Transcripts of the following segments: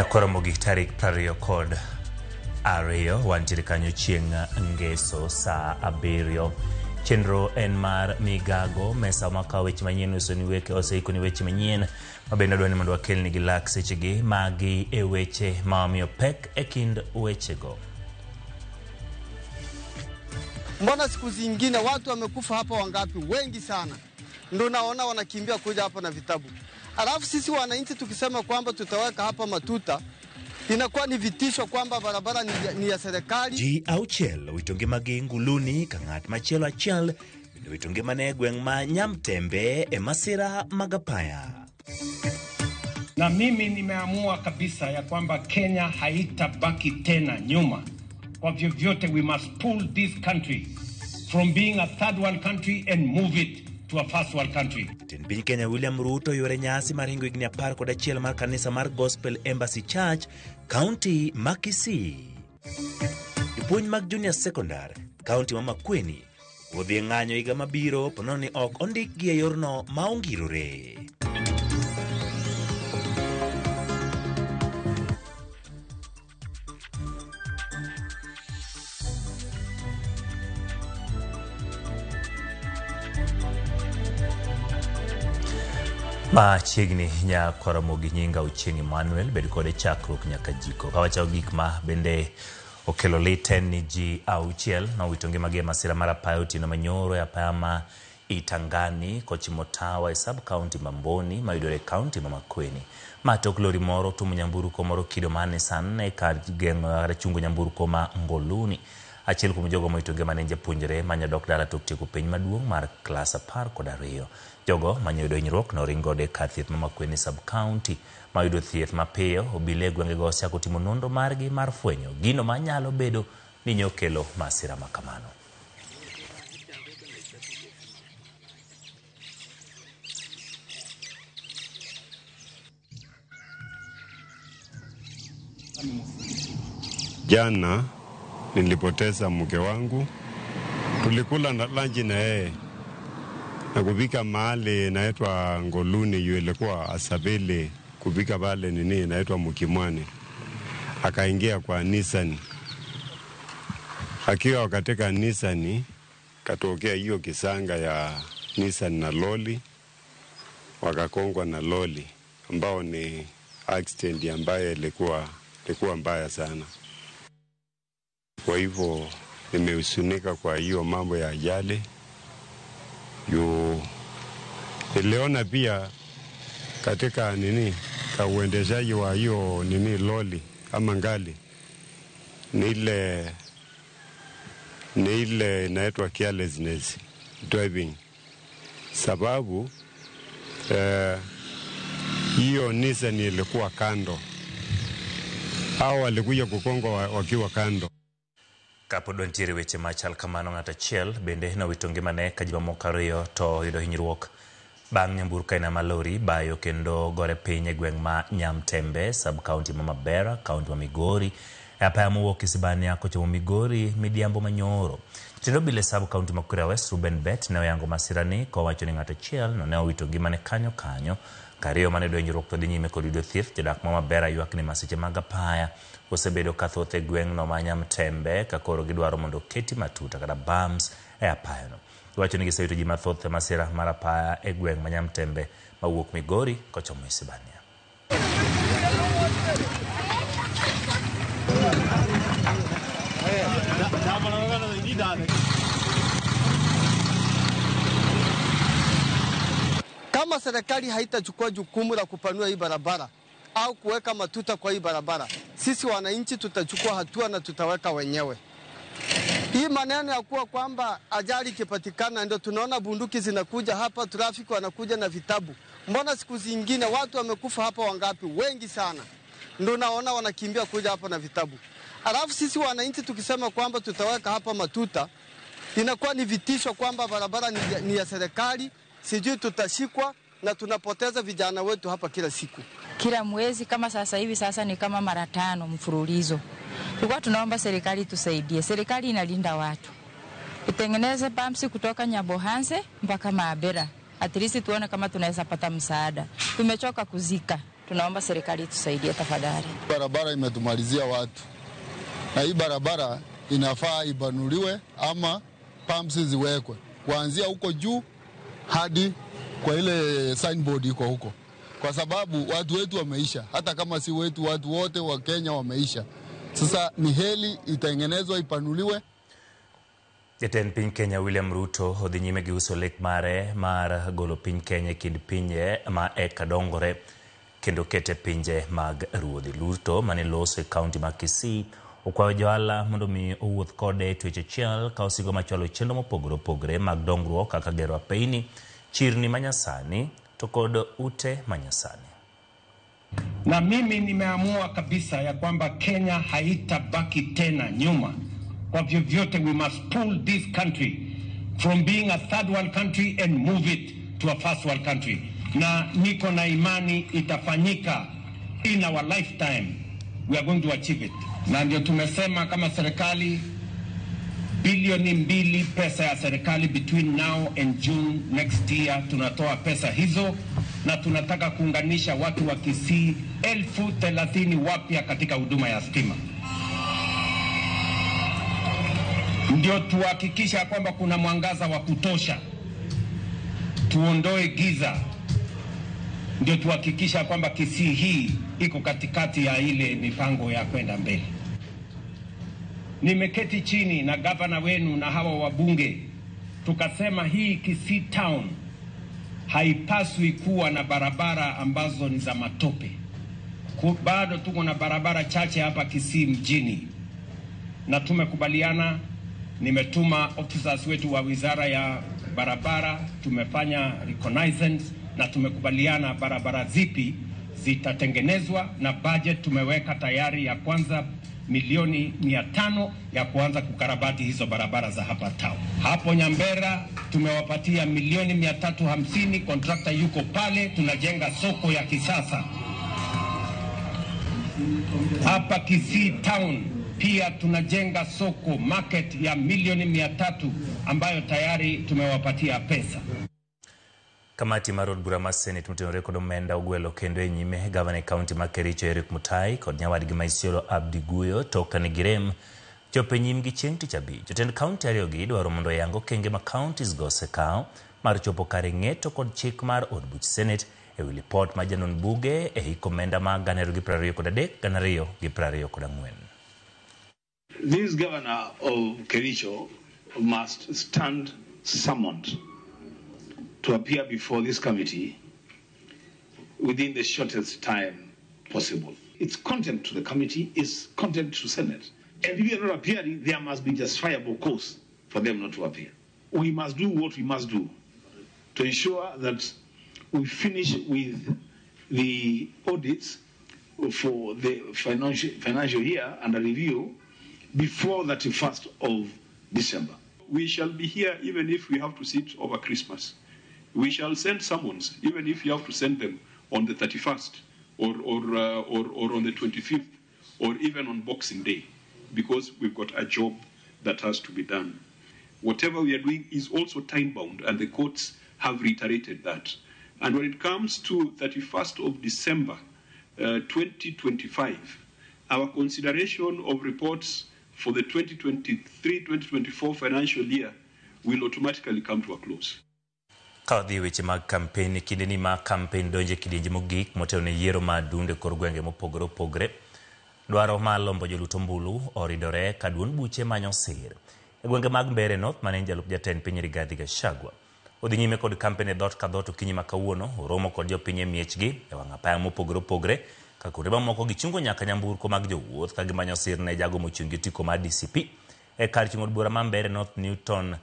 Koromogi tarik prario kod ariyo wantiere kanyo chieng' ngeso saa 7. Chenro en mar migago mesa makawo weche manyien usoni weke oseiko ni weche manyien mabende dwani mondo wakelni gi lak sechegi magi e weche mamiyo pek e kind wechego. Mbona siku zingine watu wamekufa hapa wangapi? Wengi sana. Ndio naona wanakimbia kuja hapa na vitabu. Alafu sisi wananchi tukisema kwamba tutaweka hapa matuta, inakuwa ni vitisho kwamba barabara ni ya serikali. Ji auchiel witonge magi nguluni kangat machielo achiel bende witonge mane gweng' ma Nyamtembe e masira magapaya. Na mimi nimeamua kabisa ya kwamba Kenya haitabaki tena nyuma. Kwa vyovyote we must pull this country from being a third world country and move it to a first world country. Piny Kenya William Ruto yore nyasi mar hingo higni 11 mar kanisa mar Gospel Embassy Church, County ma Kisii. Jopuonj mag junior secondary, County ma Makueni, odhi ng'anyo higa mabiro pono ni ok ondikgi e yorno ma ongirore. Machiegni nya Koromogi nyinga Ochieng' Emmanuel bedo kode chakruok nyaka jiko. Kawacho gik ma bende okelo liten ni ji auchiel na witonge magi masira mar apaya otieno manyoro e apaya ma Itangani Kochimotawa e sub county Mamboni mayudore county ma Makueni. Matok lori moro tumo nyamburko moro kido ma Nissan e kar geng'o chungo nyamburko ma Ngoluni. Achiel kuom jogo moitonge mane japuonjre manya dok dala tok tieko piny maduong' mar klas 12. Jogo manyayudo hinyruok noringo de kar thieth ma Makueni sub county mayudo thieth mapiyo. Obila e gwengego osechako timo nonro margi mar fwenyo gino manyalo bedo ni nyokelo masira makamano. Jana nilipoteza mke wangu, tulikula na lunch na yeye na kupika mahali naitwa Ngoluni, ilikuwa Asabele kupika pale nini naitwa Mukimwane. Akaingia kwa Nissan, akiwa katika Nissan katokea hiyo kisanga ya Nissan na loli, wakakongwa na loli ambao ni accident ambaye ilikuwa mbaya sana. Kwa hivyo nimehusunika kwa hiyo mambo ya ajali. Niliona pia katika nini ka uendeshaji wa hiyo nini loli ama ngali ni ile inaitwa carelessness driving, sababu hiyo Nissan ilikuwa kando, hao walikuja kukonga wakiwa kando. Kapod wantiere weche machal kamano ng'at achiel bende na witonge mane ka ji mamoko ariyo to yudo hinyruok bang' nyamburko aina malori bayo kendo gore piny e gweng' ma Nyamtembe sub county ma Mabera county ma Migori e apaya mowuok Isibania kochomo Migori midhiambo manyoro. Jatend obila sub county ma Kuria West Ruben Bet ne oyango masirani kowacho ni ng'at achiel no ne owito ngimane kanyo kariyo mane do hinyruok to dhi nyime kod yudo thieth. Jodak ma Mabera ywak ni masiche mag apaya osebedo kathoth e gweng'no ma Nyamtembe ka koro gidwaro mondo keti matuta kata bums e apayano. Giwacho ni giseyudo ji mathoth e masira mar apaya e gweng' ma Nyamtembe mawuok Migori kochomo Isibania. Kama serikali haitachukua jukumu la kupanua hii barabara au kuweka matuta kwa hii barabara, sisi wananchi tutachukua hatua na tutaweka wenyewe. Hii maneno ya kuwa kwamba ajali ikipatikana ndio tunaona bunduki zinakuja hapa, trafiki wanakuja na vitabu. Mbona siku zingine watu wamekufa hapa wangapi? Wengi sana. Ndio naona wanakimbia kuja hapa na vitabu. Alafu sisi wananchi tukisema kwamba tutaweka hapa matuta, inakuwa ni vitisho kwamba barabara ni ya serikali, sijui tutashikwa na tunapoteza vijana wetu hapa kila siku. Kila mwezi kama sasa hivi sasa ni kama mara 5 mfululizo. Tulikuwa tunaomba serikali tusaidie. Serikali inalinda watu. Itengeneze pamsi kutoka Nyabohanse mpaka Mabera. At least tuone kama tunaweza pata msaada. Tumechoka kuzika. tunaomba serikali tusaidie tafadhali. Barabara imetumalizia watu, na hii barabara inafaa ibanuliwe ama pumps ziwekwe kuanzia huko juu hadi kwa ile signboard iko huko, kwa sababu watu wetu wameisha. Hata kama si wetu, watu wote wa Kenya wameisha. Sasa ni heli itengenezwa, ipanuliwe. Jatend piny Kenya William Ruto odhi nyime gi uso lek mare mar golo piny Kenya kind pinje ma eka dongore kendo kete pinje mag ruodhi. Ruto mane loso e kaunti ma Kisii okwayo johala mondo mi owuoth kode tweche achiel ka osigo machwalo chenro mopogore opogore mag dongruok kaka gero apeyni, chirni manyasani to kod ute manyasani. Na mimi nimeamua kabisa ya kwamba Kenya haitabaki tena nyuma. Kwa vyovyote, we must pull this country from being a third world country and move it to a first world country. Na niko na imani itafanyika in our lifetime. We are going to achieve it. Na ndio tumesema kama serikali bilioni 2 pesa ya serikali between now and June next year tunatoa pesa hizo, na tunataka kuunganisha watu wa Kisii 30,000 wapya katika huduma ya stima. Ndio tuhakikisha kwamba kuna mwangaza wa kutosha, tuondoe giza. Ndio tuhakikisha kwamba Kisii hii iko katikati ya ile mipango ya kwenda mbele. Nimeketi chini na gavana wenu na hawa wabunge, tukasema hii Kisii town haipaswi kuwa na barabara ambazo ni za matope. Bado tuko na barabara chache hapa Kisii mjini, na tumekubaliana, nimetuma officers wetu wa wizara ya barabara, tumefanya reconnaissance na tumekubaliana barabara zipi zitatengenezwa, na budget tumeweka tayari ya kwanza milioni 500 ya kuanza kukarabati hizo barabara za hapa town. Hapo Nyambera tumewapatia milioni 350, contractor yuko pale, tunajenga soko ya kisasa. Hapa Kisii town pia tunajenga soko market ya milioni 300 ambayo tayari tumewapatia pesa. Kamati mar od bura mar Senate motenore kod omenda ogwelo kendo e nyime gavana e kaunti ma Kericho Eric Mutai kod nyawadgi ma Isiolo Abdi Guyo toka ni girem chopo e nyimgi chieng' tich abich. Jotend kaunti ariyogi dwaro mondo yango kenge ma counties go osekawo mar chopo kare ng'eto kod chik mar od buch Senate e wi lipot ma janon buge e hik omenda ma 2023 2024. This governor of Kericho must stand summoned to appear before this committee within the shortest time possible. Its content to the committee is content to Senate. And if they are not appearing, there must be justifiable cause for them not to appear. We must do what we must do to ensure that we finish with the audits for the financial year under review before the 31st of December. We shall be here even if we have to sit over Christmas. We shall send summons even if you have to send them on the 31st or on the 25th or even on Boxing Day, because we've got a job that has to be done. Whatever we are doing is also time-bound, and the courts have reiterated that. And when it comes to 31st of December 2025, our consideration of reports for the 2023-2024 financial year will automatically come to a close. Kadhi weche mag campaign kinde ni ma campaign donje kidienje mogik motene yiero ma dunde kor gwenge mopogore opogore. Dwaro ma lombo joluto mbulu oridore kaduon buche manyo sir e gwenge mag Mbeere North mane jalup jatend piny Rigathi Gachagua odhi nyime kod campaign e dhot ka dhot okinyi ma kawuono oromo kod jopiny e miechgi e wang' apaya mopogore opogore ka kuonde mamoko gichungo nyaka nyamburko mag jowuoth ka gimanyo sir ne jago mochung' gi tiko mar DCP e kar chung' od bura ma Mbeere North Newton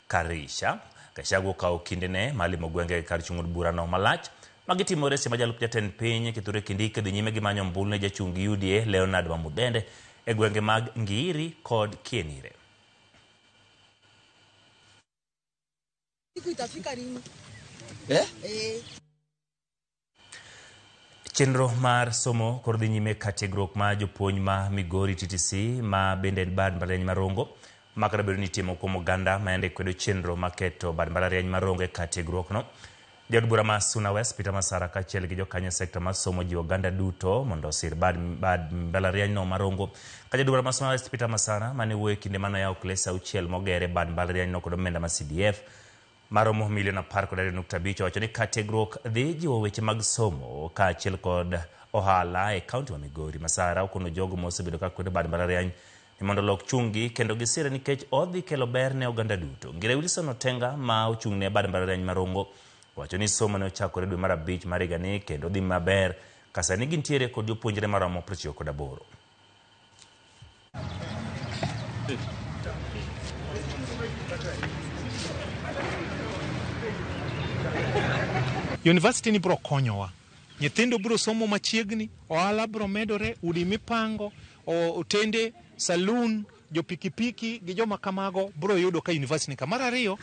Karisha. Gachagua okawo kindene malimo gwenge kar chung' od bura no malach magitimore sima jalup jatend piny Kithure Kindiki dhi nyime gi manyo mbulu ne jachung' UDA Leonard Mamudende e gwenge mag Ngiri kod Kienire. Chenro mar somo kod dhi nyime ka tiegruok ma jopuonj ma Migori TTC ma bende en bad mbalariany marongo makara bedo ni timo kuom oganda maende kwedo chenro maketo bad mbalariany marongo e ka tiegruok no. Jaod bura ma Suna West Peter Masara kachiel gi jokanyo sekta mar somo ji oganda duto mondo osir bad mbalariany no Marongo. Ka jaod bura ma Suna West Peter Masara mane wuoyo kinde mano yawo klesa auchiel mogere bad mbalariany no kod omenda ma CDF maromo milion 10.5 wacho ni kategruok dhi jiwo weche mag somo kaachiel kod ohala e kaunti ma Migori. Masara okono jogo mosebedo ka kwedo bad mbalariany ni mondo lok chungi kendo gisira nikech odhi kelo ber ne oganda duto. Ngire Wilson Otenga ma ochung' ne bad mbalariany Marongo wacho ni somo ne ochakore dwe mar 5 mar higa ni kendo dhi maber ka sani gintiere kod jopuonjre maromo 98. University ni bro konyowa. Nyithindo bro somo machiegni, ohala bro medore, udi mipango, otende, saloon, jo pikipiki gi joma kamago bro yudo ka university ni kamar ariyo.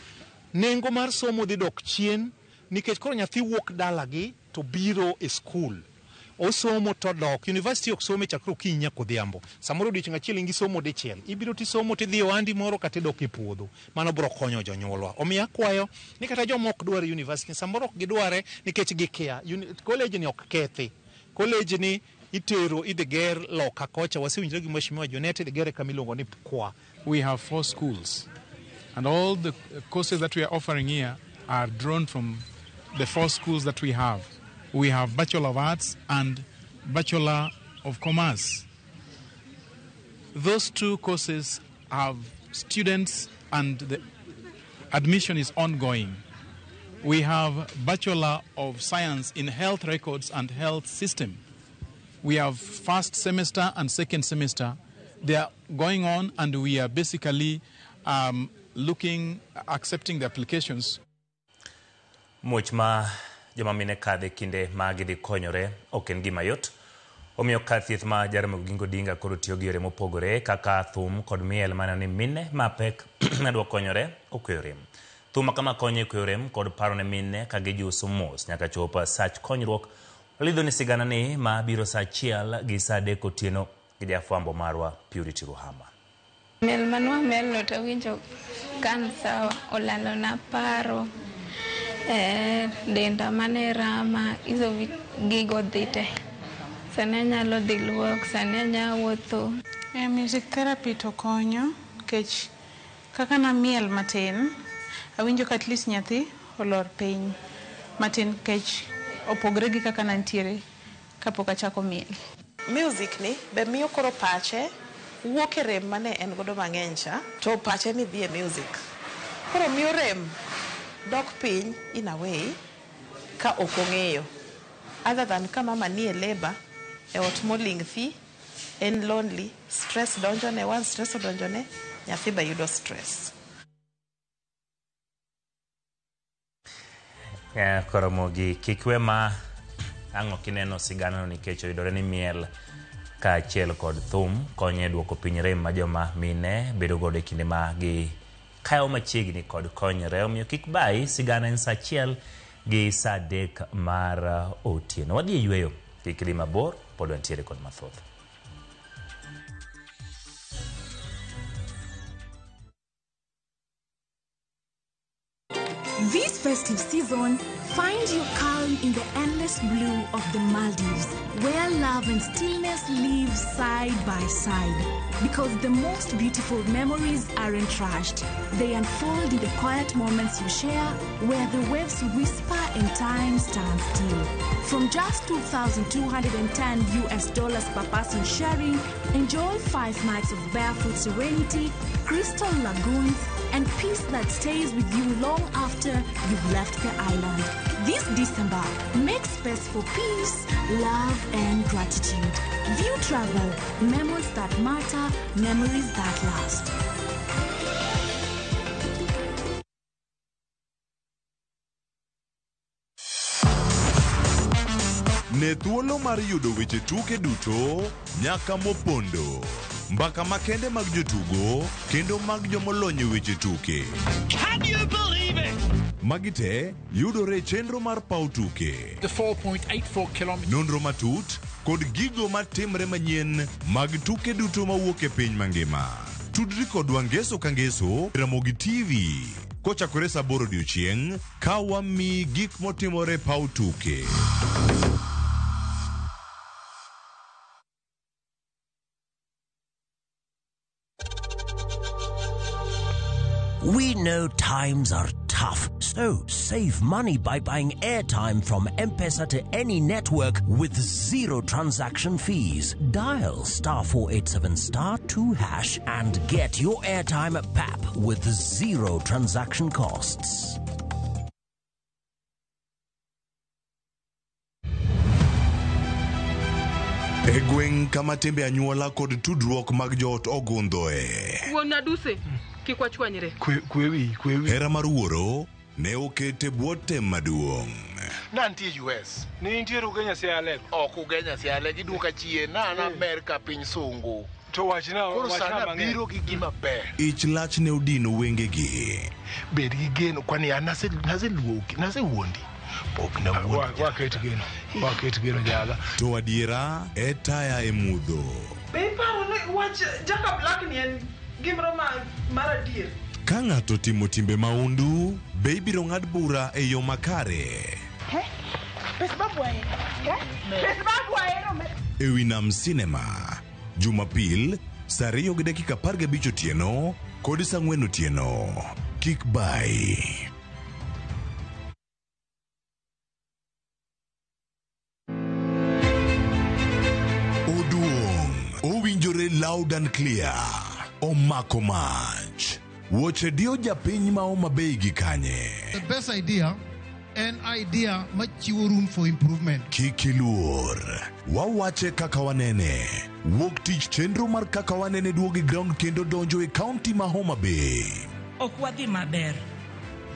Nengo mar somo dhi dok chien nikech koro nyathi wuok dalagi to biro e school. Osomo to dok. University ok some chakro kinya kodhiambo. Samoro odiochieng' achiel ingi somo dichiel. Ibiro ti somo ti dhi ohandi moro kata dok e puodho. Mano bro konyo jonyuolwa. Omiyo akwayo ni kata joma ok dwar university samoro ok gidware nikech gikia. College ni ok kethi. College ni itero idhi ger loka kocha wasewinjore gi Mheshimiwa Jonete idhi gere kamilongo ni Kwa. We have 4 schools and all the courses that we are offering here are drawn from the 4 schools that we have. We have Bachelor of Arts and Bachelor of Commerce. Those 2 courses have students and the admission is ongoing. We have Bachelor of Science in Health Records and Health System. We have first semester and second semester. They are going on and we are basically accepting the applications. Muchma joma mine kadhe kinde magi dhi konyore ok en gima yot. Omiyo kar thieth ma Jaramogi Oginga Odinga koro tiyo gi yore mopogore kaka thum kod miel mana ni mine mapek nadwa konyore okweyo rem. Thum kama konyo e kweyo rem kod paro ne mine ka gijuso mos nyaka chopa sach konyruok. Olidho ni sigana ni ma biro saa 1 gi saa 3 otieno gi jafwambo marwa Purity Ruhama. Mel manwa mel no to winjo kan sawa olalo na paro denda mane rama izo gigo dhite sane nyalo dhi luok sane nyawotho. Music therapy to konyo kech kaka na miel matin awinjo ka at least nyathi olor piny matin kech opogre gi kaka nantiere kapok achako miel. Music ni be miyo koro pache wuok e rem mane en godo mang'eny cha to pache ni dhi e music. Koro miyo rem dok piny in a way ka ok ong'eyo. Other than ka mama ni e labor e ot moling thi en lonely, stress donjone, one stress odonjone, nyathi ba yudo stress. Koro mogi kikwe ma ang'o kineno sigana nikech oyudore ni miel kaachiel kod thum konyo e duoko piny rem ma joma mine bedo godo e kinde ma gi kayo machiegni kod konyre. Omiyo kik bai sigana en saa 1 gi saa 3 mar otieno. Wadhi e yweyo kik dhi mabor pod wantiere kod mathoth. This festive season, find your calm in the endless blue of the Maldives, where love and stillness live side by side. Because the most beautiful memories aren't rushed. They unfold in the quiet moments you share, where the waves whisper and time stands still. From just $2,210 per person sharing, enjoy 5 nights of barefoot serenity, crystal lagoons, and peace that stays with you long after you've left the island. This December, make space for peace, love, and gratitude. View Travel, memories that matter, memories that last. Ne thuolo mar yudo weche tuke duto nyaka mopondo. Mbaka makende mag jotugo kendo mag jomolonyo weche tuke. Can you believe it? Magite yudore chenro mar pau tuke. The 4.84 kilometers. Nonro matut kod gigo matimre manyien mag tuke duto mawuok e piny mangima. Tudri kod Wangeso Kangeso, Ramogi TV. kochakore saa 8 odiechieng' ka wami gik motimore paw tuke. We know times are tough, so save money by buying airtime from M-Pesa to any network with zero transaction fees. Dial *487*2# and get your airtime PAP with zero transaction costs. Egweng kama tembe anyuola kod tudruok mag joot ogundhoe. Wuona duse kikwa chwanyre. Kwewi. Hera mar wuoro ne okete bwo tem maduong'. Nantie US. Ni intiere ugenya siale. Ok ugenya siale giduka chien na Amerika piny sungu. To wachna biro gi gima ber. Ich lach ne odino wengegi. Bed gi geno kwani nase wuondi. Pok na wuondi. Waket geno jala. To adiera e taya e mudho. Be paro ne wach Jaka Black ni en gimro mar adier. Ka ng'ato timo timbe maundu, be ibiro ng'ad bura e yo makare. Ewi Nam Cinema, Jumapil, saa 2:15 otieno, kod saa 4 otieno. Kik bai. Oduong', owinjore loud and clear. Omako mach. Woche dio japiny ma Homa Bay gi kanye. The best idea, an idea machiwo room for improvement. Kikiluor. Wawache kaka wanene. Wuok tich chenro mar kaka wanene duogi ground kendo donjo e county ma Homa Bay. Ok wadhi maber.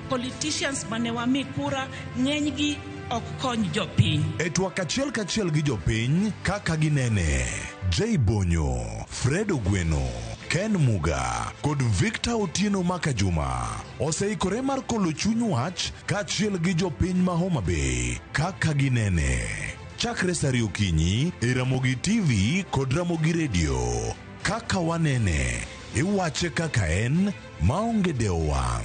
Politicians mane wami kura ng'enygi ok kony jopiny. E twak kachiel gi jopiny kaka ginene. Jay Bonyo, Fred Ogweno, Ken Muga kod Victor Otieno Makajuma oseikore mar kolo chuny wach kachiel gi jopiny ma Homa Bay kaka ginene. Chakre saa 2 okinyi e Ramogi TV kod Ramogi Radio. Kaka wanene, iwache kaka en maonge deo wang'.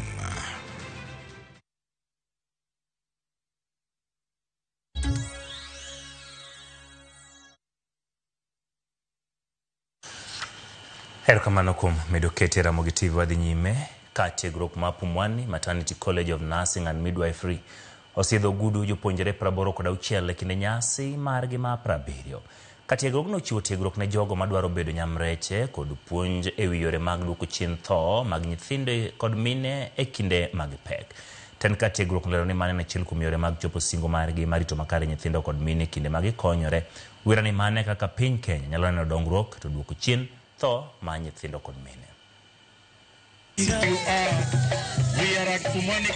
Erokamano kuom medo kete Ramogi TV wadhi nyime ka tiegruok ma Pumwani Maternity College of Nursing and Midwifery osidho gudu jopuonjre 86 e kinde nyasi margi ma 70. Ka tiegruokno chiwo tiegruok ne jogo madwaro bedo nyamreche kod puonj e wi yore mag duoko chien tho mag nyithindo kod mine e kinde mag pek. Ten ka tiegruok lero ni mane achiel kuom yore mag chopo singo margi marito makare nyithindo kod mine kinde mag konyore. Wira ni mane kaka piny Kenya nyalo neno dongruok to duoko chien tho ma nyithindo kod mine. We are at Pumwani.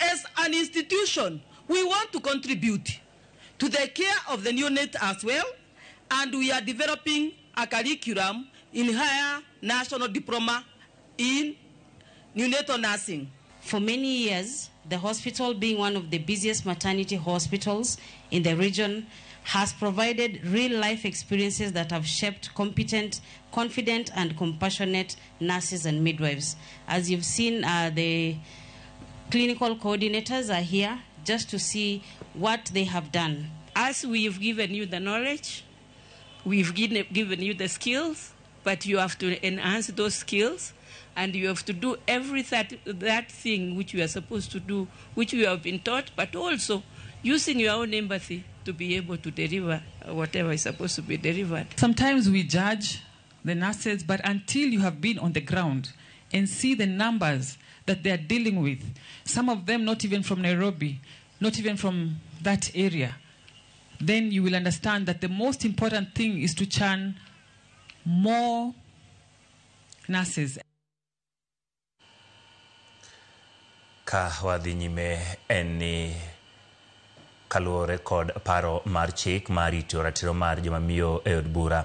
As an institution, we want to contribute to the care of the neonate as well, and we are developing a curriculum in higher national diploma in neonatal nursing. For many years, the hospital, being one of the busiest maternity hospitals in the region, has provided real-life experiences that have shaped competent, confident, and compassionate nurses and midwives. As you've seen, the clinical coordinators are here just to see what they have done. As we've given you the knowledge, we've given you the skills, but you have to enhance those skills. And you have to do that thing which you are supposed to do, which you have been taught, but also using your own empathy to be able to deliver whatever is supposed to be delivered. Sometimes we judge the nurses, but until you have been on the ground and see the numbers that they are dealing with, some of them not even from Nairobi, not even from that area, then you will understand that the most important thing is to churn more nurses. Ka wadhi nyime eni kaluore kod paro mar chik marito ratiro mar joma miyo e od bura.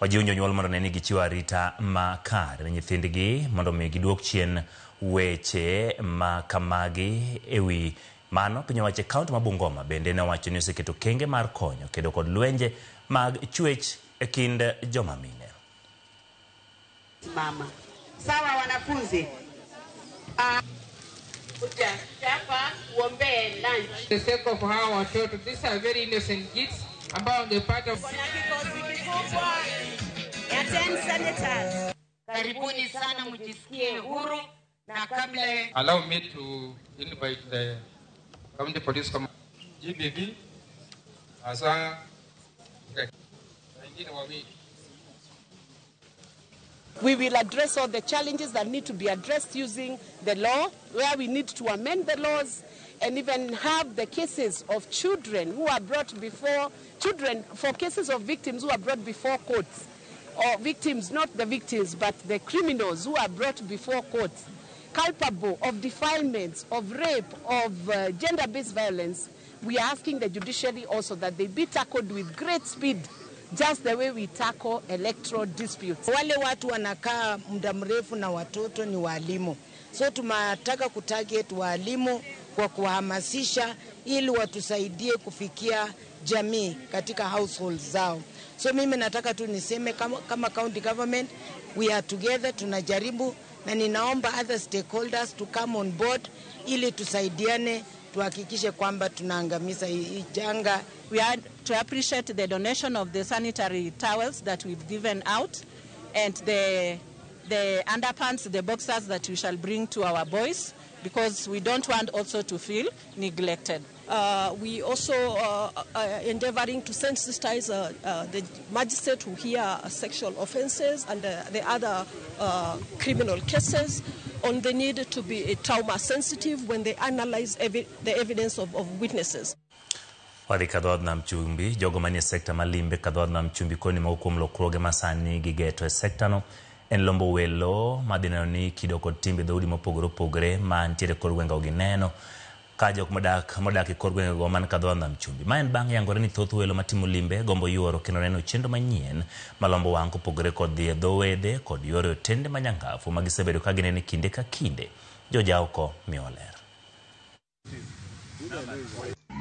Ojiwo jonyuol mondo ne ni gichiwo arita makare ne nyithindgi mondo mi giduok chien weche ma kamagi ewi Mano piny owacho kaunti ma Bungoma bende ne owacho ni oseketo kenge mar konyo kedo kod lwenje mag chwech e kind joma mine. Mama. Sawa wanafunzi. Hapa uombe lunch. The sake of hawa watoto, these are very innocent kids ambao wangepata ya 10 senators. Karibuni sana mjisikie huru na kabla. Allow me to invite the County Police Commander GBV asa wengine wawili. We will address all the challenges that need to be addressed using the law, where we need to amend the laws and even have the cases of children who are brought before, for cases of victims who are brought before courts, or victims, not the victims, but the criminals who are brought before courts, culpable of defilements, of rape, of gender-based violence. We are asking the judiciary also that they be tackled with great speed, just the way we tackle electoral disputes. Wale watu wanakaa muda mrefu na watoto ni walimu. So tunataka kutarget walimu kwa kuhamasisha ili watusaidie kufikia jamii katika households zao. So mimi nataka tu niseme kama county government we are together, tunajaribu na ninaomba other stakeholders to come on board ili tusaidiane tuhakikishe kwamba tunaangamiza hii janga. We are to appreciate the donation of the sanitary towels that we've given out and the underpants, the boxers that we shall bring to our boys, because we don't want also to feel neglected. We also are endeavoring to sensitize the magistrate who hear sexual offences and the other criminal cases on the need to be trauma sensitive when they analyze the evidence of witnesses. Wadhi kadhod na mchumbi, jogo manie sekta malimbe kadhod na mchumbi koni maukum lokroge masani gigeto e sekta no. En lombo welo madina ni kido kod timbe dhaudi mopogore pogre man tiere korwenga ugineno. Kaja modaki korwenga goman kadhod na mchumbi. Maen bang yangore ni thothu welo matimu limbe gombo yuoro kino neno chendo manyien. Malombo wanko pogre kod dhie dhowede kod yuoro tende manyangafu magisebedo kagine ni kinde ka kinde. Jojauko mioler.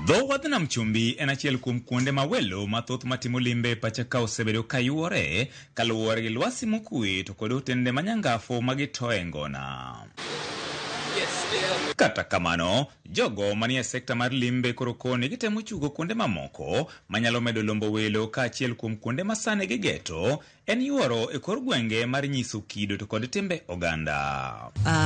Dho wadh nam chumbi en achiel kuom kuonde ma welo mathoth matimo limbe pacha ka osebedo kayuore kaluwore gi lwasi mokwe to kod otende manyangafu magitoe ngona. Kata kamano, jogo manie sekta mar limbe koro koni gitemo chugo kuonde mamoko manyalo medo lombo welo ka achiel kuom kuonde masane gigeto en yuoro e kor gwenge mar nyiso kido to kod timbe oganda.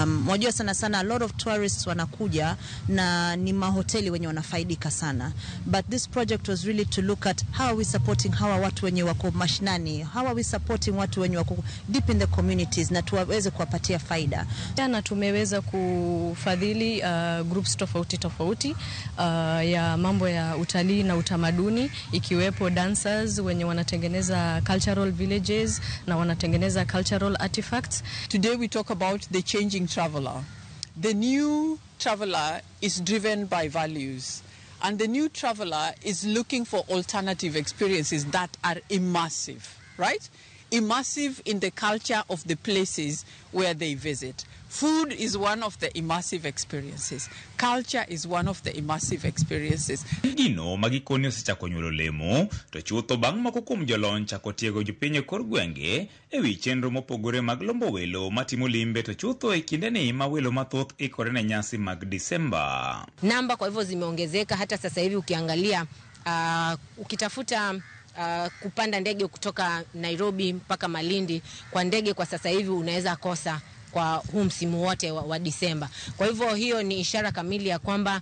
Mwajua sana sana a lot of tourists wanakuja na ni mahoteli wenye wanafaidika sana. But this project was really to look at how are we supporting hawa watu wenye wako mashinani, how are we supporting watu wenye wako deep in the communities na tuweze kuwapatia faida. Na tumeweza kufadhili groups tofauti ya mambo ya utalii na utamaduni, ikiwepo dancers wenye wanatengeneza cultural villages na wanatengeneza cultural artifacts. Today we talk about the changing traveler. The new traveler is driven by values, and the new traveler is looking for alternative experiences that are immersive, right? Immersive in the culture of the places where they visit. Food is one of the immersive experiences. Culture is one of the immersive experiences. Gino magikoni osechako nyuolo lemo to chutho bang' moko kuom jolony chako tiego jopiny kor gwenge ewi chenro mopogore mag lombo welo matimo limbe to chutho e kindeni ma welo mathoth ikore ne nyasi mag Disemba. Namba kwa hivyo zimeongezeka hata sasa hivi ukiangalia ukitafuta kupanda ndege kutoka Nairobi mpaka Malindi kwa ndege kwa sasa hivi unaweza kosa kwa huu msimu wote wa Disemba. Kwa hivyo hiyo ni ishara kamili ya kwamba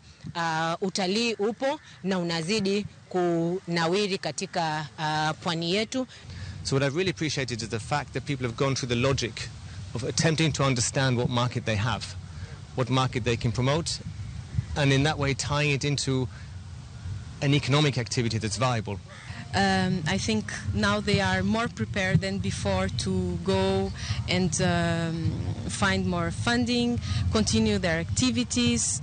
utalii upo na unazidi kunawiri katika pwani yetu. So what I've really appreciated is the fact that people have gone through the logic of attempting to understand what market they have, what market they can promote, and in that way tying it into an economic activity that's viable. I think now they are more prepared than before to go and find more funding, continue their activities,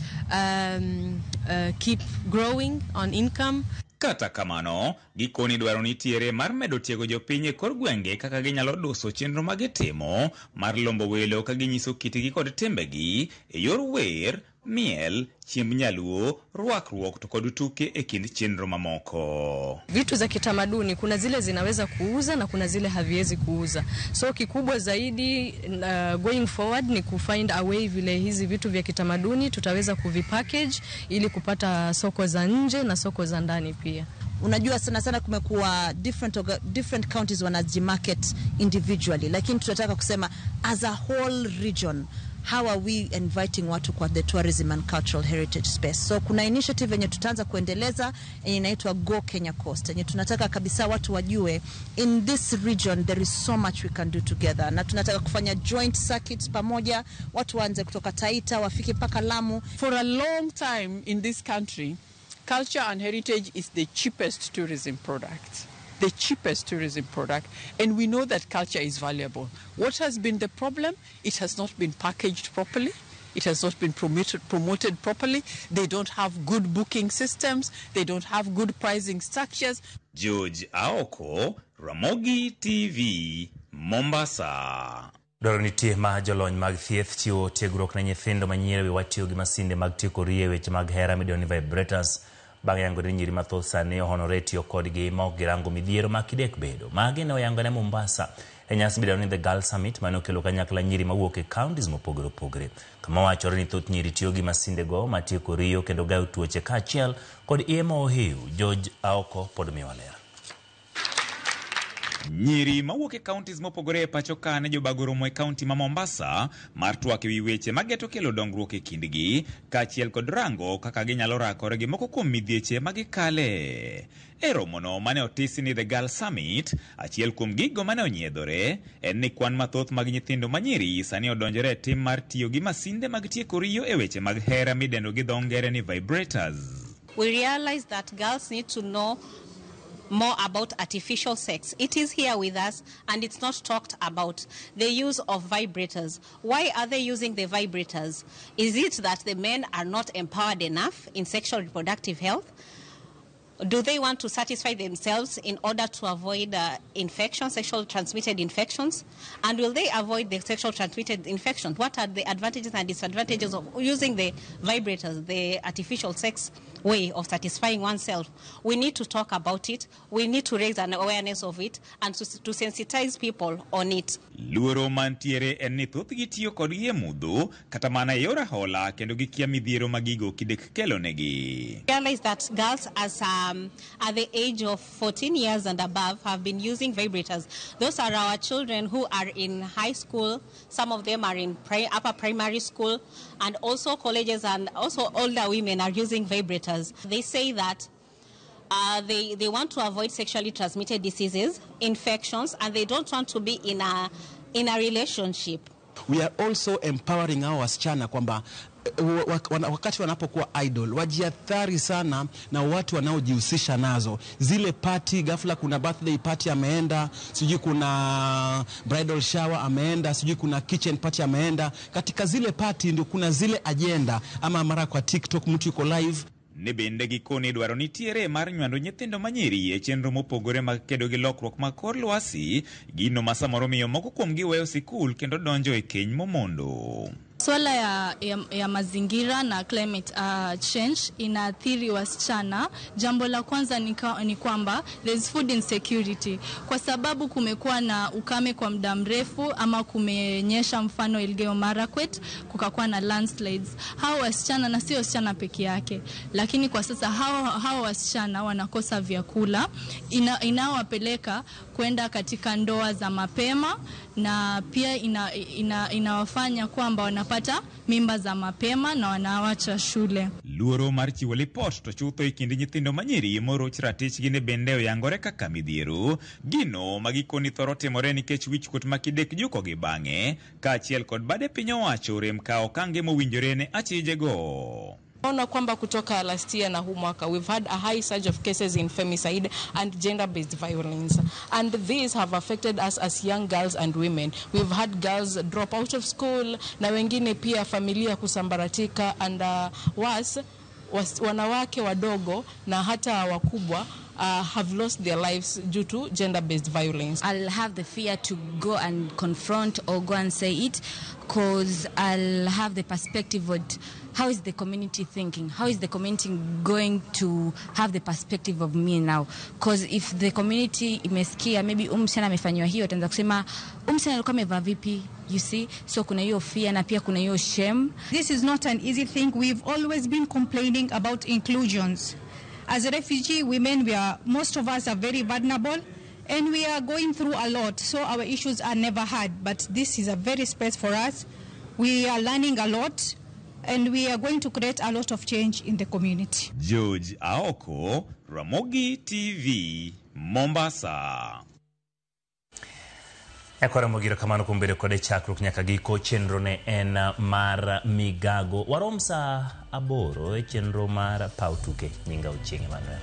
keep growing on income. Kata kamano, gikoni dwaro nitiere mar medo tiego jopiny kor gwenge kaka ginyalo duso chenro magitimo mar lombo welo ka ginyiso kitgi kod tembegi e yor wer, miel, chiemb nyaluo, rwakruok to kod tuke e kind chenro mamoko. Vitu za kitamaduni kuna zile zinaweza kuuza na kuna zile haviwezi kuuza. So kikubwa zaidi going forward ni kufind a way vile hizi vitu vya kitamaduni tutaweza kuvipackage ili kupata soko za nje na soko za ndani pia. Unajua sana kumekuwa different counties wanajimarket individually, lakini tunataka kusema as a whole region, how are we inviting watu kwa the tourism and cultural heritage space. So kuna initiative yenye tutaanza kuendeleza yenye inaitwa Go Kenya Coast, yenye tunataka kabisa watu wajue in this region there is so much we can do together, na tunataka kufanya joint circuits pamoja, watu waanze kutoka Taita wafike paka Lamu. For a long time in this country, culture and heritage is the cheapest tourism product. The cheapest tourism product, and we know that culture is valuable. What has been the problem? It has not been packaged properly. It has not been promoted properly. They don't have good booking systems. They don't have good pricing structures. George Aoko, Ramogi TV, Mombasa. Doro nitie ma jolony mag thieth chiwo tiegruok ne nyithindo manyiri watiyo gi masinde mag tieko rie weche mag hera midoni vibrators. Bang' yango ni nyiri mathoth sani ohonore tiyo kodgi ma ok girango midhiero ma kidek bedo. Magi ne oyangone Mombasa e nyasi midendo ni The Girl Summit mane okelo kanyakla nyiri mawuok e counties mopogore opogore. Kama wachore ni thoth nyiri tiyo gi masinde go matieko riyo kendo gayo tuoche kaachiel kod iye ma ohiu. George Aoko pod miwalera. Nyiri mawuok e counties mopogore e pacho ka ne jobago romo e county ma Mombasa mar twak ewi weche mageto kelo dongruok e kindgi kaachiel kod rango kaka ginyalo rakore gi moko kuom midhieche magikale. E romono mane otisi ni The Girl Summit, achiel kuom gigo mane onyiedhore en ni kwan mathoth mag nyithindo manyiri sani odonjore e tim mar tiyo gi masinde mag tieko riyo e weche mag hera midendo gi dho ngere ni vibrators. We realize that girls need to know more about artificial sex. It is here with us and it's not talked about. The use of vibrators. Why are they using the vibrators? Is it that the men are not empowered enough in sexual reproductive health? Do they want to satisfy themselves in order to avoid infections, sexual transmitted infections? And will they avoid the sexual transmitted infections? What are the advantages and disadvantages of using the vibrators, the artificial sex way of satisfying oneself? We need to talk about it. We need to raise an awareness of it and to sensitize people on it. Luoro mantiere en ni thoth gitiyo kod gie mudho kata mana yora hola kendo gikia midhiero magigo kidek kelo negi. Realize that girls at the age of 14 years and above have been using vibrators. Those are our children who are in high school. Some of them are in upper primary school, and also colleges, and also older women are using vibrators. They say that they want to avoid sexually transmitted diseases, infections, and they don't want to be in a relationship. We are also empowering our wasichana kwamba wakati wanapokuwa idol wajiathari sana na watu wanaojihusisha nazo. Zile party, ghafla kuna birthday party ameenda, sijui kuna bridal shower ameenda, sijui kuna kitchen party ameenda. Katika zile party ndio kuna zile agenda, ama mara kwa TikTok mtu yuko live. Ne bende gikoni dwaro nitiere mar nywando nyithindo manyiri e chenro mopogore mag kedo gi lokruok mag kor lwasi, gino ma samoro miyo moko kuomgi weyo sikul kendo donjo e keny momondo. Swala ya mazingira na climate change inaathiri wasichana. Jambo la kwanza ni kwamba there's food insecurity, kwa sababu kumekuwa na ukame kwa muda mrefu ama kumenyesha, mfano Elgeyo Marakwet kukakuwa na landslides. Hao wasichana, na sio wasichana peke yake, lakini kwa sasa hao wasichana wanakosa vyakula, inawapeleka kwenda katika ndoa za mapema, na pia inawafanya kwamba wanapata mimba za mapema na wanawacha shule. Luoro mar chiwo lipot to chutho e kind nyithindo manyiri moroch ratich gine bende oyangore kaka midhiero, gino magikoni thoro timore nikech wichkuot makidek juko gi bang'e, kaachiel kod bade piny owacho rem kao okenge mowinjore ne achijego. Ona kwamba kutoka last year na huu mwaka we've had a high surge of cases in femicide and gender-based violence, and these have affected us as young girls and women. We've had girls drop out of school, na wengine pia familia kusambaratika, and worse, wanawake wadogo na hata wakubwa have lost their lives due to gender-based violence. I'll have the fear to go and confront or go and say it, because I'll have the perspective of how is the community thinking? How is the community going to have the perspective of me now? Because if the community imesikia maybe msichana amefanywa hiyo, ataanza kusema msichana alikuwa amevaa vipi, you see? So kuna hiyo fear na pia kuna hiyo shame. This is not an easy thing. We've always been complaining about inclusions. As a refugee women, most of us are very vulnerable and we are going through a lot. So our issues are never heard, but this is a very space for us. We are learning a lot and we are going to create a lot of change in the community. George Aoko, Ramogi TV, Mombasa. Ekora mogira kamano kumbere kode chakruok nyaka giko chenro ne en mar migago waromsa aboro e chenro mar pautuke nyinga Ochieng' Emmanuel.